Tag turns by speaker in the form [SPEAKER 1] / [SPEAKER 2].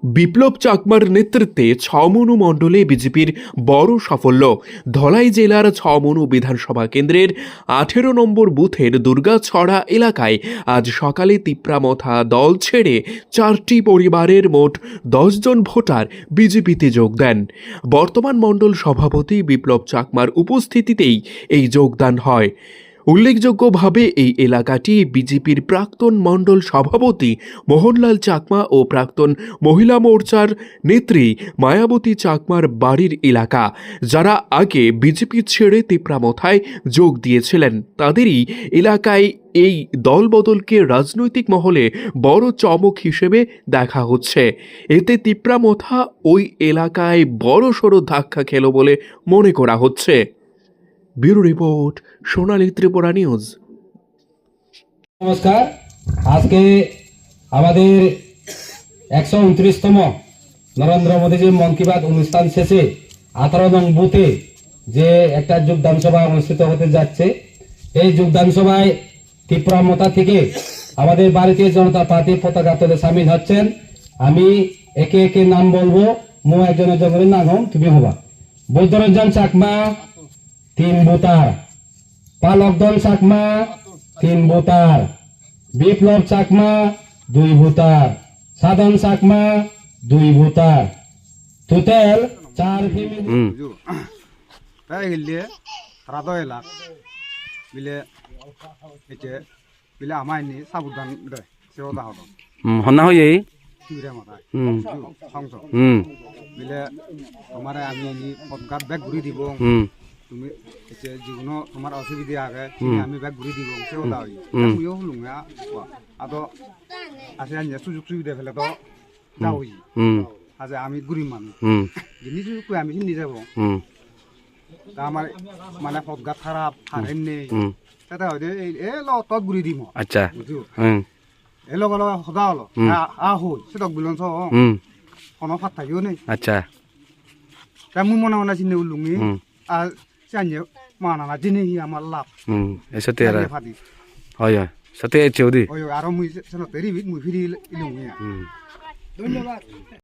[SPEAKER 1] বিপ্লব চাকমার নেতৃত্বে ছমনু মণ্ডলে বিজেপির বড় সাফল্য। ধলাই জেলার ছমনু বিধানসভা কেন্দ্রের 18 নম্বর বুথের দুর্গাছড়া এলাকায় আজ সকালে তিপ্রামথা দল ছেড়ে 4টি পরিবারের মোট 10 জন ভোটার বিজেপিতে যোগ দেন। বর্তমান মণ্ডল সভাপতি বিপ্লব চাকমার উপস্থিতিতেই এই যোগদান হয়। উল্লেখযোগ্যভাবে এই এলাকাটি বিজেপির প্রাক্তন মণ্ডল সভাপতি মোহনলাল চাকমা ও প্রাক্তন মহিলা মোর্চার নেত্রী মায়াবতী চাকমার বাড়ির এলাকা, যারা আগে বিজেপি ছেড়ে তিপ্রামথায় যোগ দিয়েছিলেন। তাদেরই এলাকায় এই দলবদলকে রাজনৈতিক মহলে বড় চমক হিসেবে দেখা হচ্ছে। এতে তিপ্রামথা ওই এলাকায় বড়সড় ধাক্কা খেল বলে মনে করা হচ্ছে। ব্যুরো রিপোর্ট, সোনালী ত্রিপুরা নিউজ।
[SPEAKER 2] নমস্কার। আজকে আমাদের 129তম নরেন্দ্র মোদীজির মন কি বাত অনুষ্ঠান শেষে 18 নং বুথে যে একটা যোগদান সভা অনুষ্ঠিত হতে যাচ্ছে, এই যোগদান সভায় তিপ্রামথা থেকে আমাদের ভারতীয় জনতা পার্টির পতাকা তলে সামিল হচ্ছেন। আমি একে একে নাম বলবো, মো একজনের জনের নাম হম তুমি হবা। বৈদ্যরঞ্জন চাকমা 3 ভোটার, পালকদল চাকমা 3 ভোটার, বিপ্লব চাকমা 2 ভোটার, সাধন চাকমা 2 ভোটার, টোটাল 4 ফ্যামিলি।
[SPEAKER 3] তাই গেলে রাধা এলাক বিলে এতে বিলে আমায় নি সাবধান দে সেও দা হতো
[SPEAKER 4] হন্না হয়ে
[SPEAKER 3] কিরে মাথায় সংস বিলে আমারে আমি নি পদকার ব্যাগ ঘুরি দিব, তুমি এতে যেগুলো তোমার অসুবিধা আগে আমি ব্যাগ ঘুরি দিব সেও দা হই মুইও হলুঙা আদো আসে আনি সুযোগ সুবিধা ফেলে তো যাও হই আজ আমি গরিব মানুষ জিনিস কই আমি চিনি যাব তা আমার মানে পদকার খারাপ হারেন নেই তাতে হয়তো এ ল তক ঘুরি দিব।
[SPEAKER 4] আচ্ছা
[SPEAKER 3] এ লগ লগ সদা হলো হই সে তক বিলন ছ কোনো ফাত থাকিও নেই।
[SPEAKER 4] আচ্ছা
[SPEAKER 3] তা মুই মনে মনে চিনি উলুঙি আর জানি মানা না জিনি আমার লাভ
[SPEAKER 4] এসতে আর
[SPEAKER 3] ফাটি
[SPEAKER 4] হয় হয় সতে চৌধুরী
[SPEAKER 3] ওই আর মুই সেন তেরি মুই ফিরি ইলুঙি। ধন্যবাদ।